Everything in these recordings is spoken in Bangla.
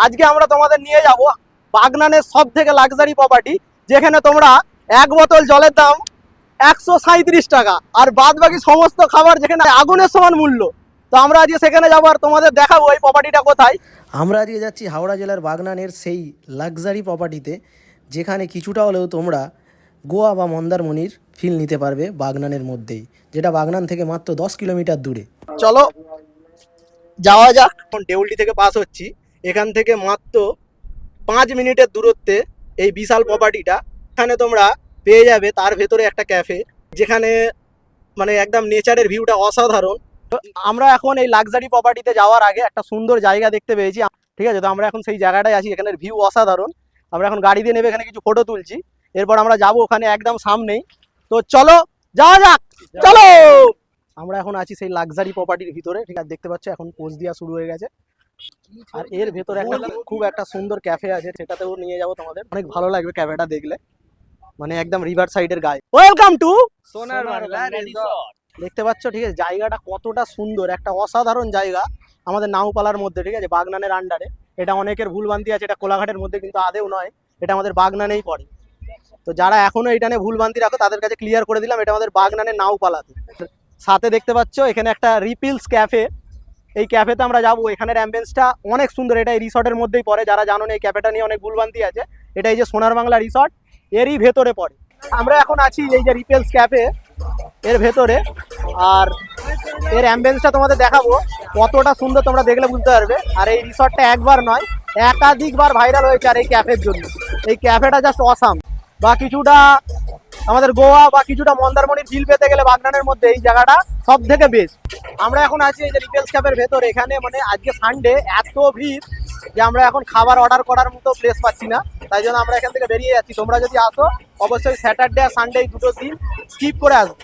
আজকে আমরা তোমাদের নিয়ে যাব বাগনানের সব থেকে লাক্সারি প্রপার্টি, যেখানে তোমরা এক বোতল জলের দাম 137 টাকা, আর বাদ বাকি সমস্ত খাবার যেখানে আগুনের সমান মূল্য। তো আমরা আজকে সেখানে যাবো আর তোমাদের দেখাবো এই প্রপার্টিটা কোথায়। আমরা আজকে যাচ্ছি হাওড়া জেলার বাগনানের সেই লাক্সারি প্রপার্টিতে, যেখানে কিছুটা হলেও তোমরা গোয়া বা মন্দারমণির ফিল নিতে পারবে বাগনানের মধ্যেই, যেটা বাগনান থেকে মাত্র 10 কিলোমিটার দূরে। চলো যাওয়া যাক। এখন দেউলটি থেকে পাস হচ্ছি, এখান থেকে মাত্র 5 মিনিটের দূরত্বে এই বিশাল প্রপার্টিটা। এখানে তোমরা পেয়ে যাবে তার ভেতরে একটা ক্যাফে, যেখানে মানে একদম নেচারের ভিউটা অসাধারণ। আমরা এখন এই লাক্সারি প্রপার্টিতে যাওয়ার আগে একটা সুন্দর জায়গা দেখতে পেয়েছি, ঠিক আছে? তো আমরা এখন সেই জায়গাটায় আছি, এখানের ভিউ অসাধারণ। আমরা এখন গাড়ি দিয়ে নেবে, এখানে কিছু ফটো তুলছি, এরপর আমরা যাব ওখানে একদম সামনেই। তো চলো যাওয়া যাক, চলো। আমরা এখন আছি সেই লাক্সারি প্রপার্টির ভিতরে, ঠিক আছে? দেখতে পাচ্ছ এখন পোজ দেওয়া শুরু হয়ে গেছে, আর এর ভেতরে একটা খুব একটা সুন্দর ক্যাফে আছে, সেটাতেও নিয়ে যাবো তোমাদের। অনেক ভালো লাগবে ক্যাফেটা দেখলে, মানে একদম রিভার সাইডের গায়ে। ওয়েলকাম টু সোনার বাংলা রিসর্ট। দেখতে পাচ্ছ, ঠিক আছে? জায়গাটা কতটা সুন্দর, একটা অসাধারণ জায়গা আমাদের নাউপালার মধ্যে, ঠিক আছে? বাগনানের আন্ডারে। এটা অনেকের ভুলভ্রান্তি আছে, এটা কোলাঘাটের মধ্যে, কিন্তু আদেও নয়, এটা আমাদের বাগনানেই পড়ে। তো যারা এখনো এটা নিয়ে ভুলভ্রান্তি রাখো তাদের কাছে ক্লিয়ার করে দিলাম, এটা আমাদের বাগনানের নাউপালাতে। সাথে দেখতে পাচ্ছ এখানে একটা রিপিলস ক্যাফে, এই ক্যাফেতে আমরা যাবো। এখানের অ্যাম্বিয়েন্সটা অনেক সুন্দর, এটা এই রিসর্টের মধ্যেই পড়ে। যারা জানো না এই ক্যাফেটা নিয়ে অনেক ভুলভ্রান্তি আছে, এটা এই যে সোনার বাংলা রিসর্ট এরই ভেতরে পড়ে। আমরা এখন আছি এই যে রিপেলস ক্যাফে এর ভেতরে, আর এর অ্যাম্বিয়েন্সটা তোমাদের দেখাবো কতটা সুন্দর, তোমরা দেখলে বুঝতে পারবে। আর এই রিসর্টটা একবার নয় একাধিকবার ভাইরাল হয়েছে আর এই ক্যাফের জন্য। এই ক্যাফেটা জাস্ট অসাম। বা কিছুটা আমাদের গোয়া বা কিছুটা মন্দারমণির ফিল পেতে গেলে বাগনানের মধ্যে এই জায়গাটা সব থেকে বেস্ট। আমরা এখন আছি এই যে রিপেলস ক্যাফের ভেতরে, এখানে মানে আজকে সানডে এত ভিড় যে আমরা এখন খাবার অর্ডার করার মতো প্লেস পাচ্ছি না, তাই জন্য আমরা এখান থেকে বেরিয়ে যাচ্ছি। তোমরা যদি আসো অবশ্যই স্যাটারডে আর সানডে এই দুটো দিন স্কিপ করে আসবে,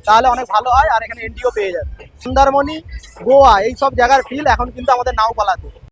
তাহলে অনেক ভালো হয়, আর এখানে এন্ট্রিও পেয়ে যাবে। মন্দারমণি, গোয়া এই সব জায়গার ফিল এখন কিন্তু আমাদের নাওপালাতে।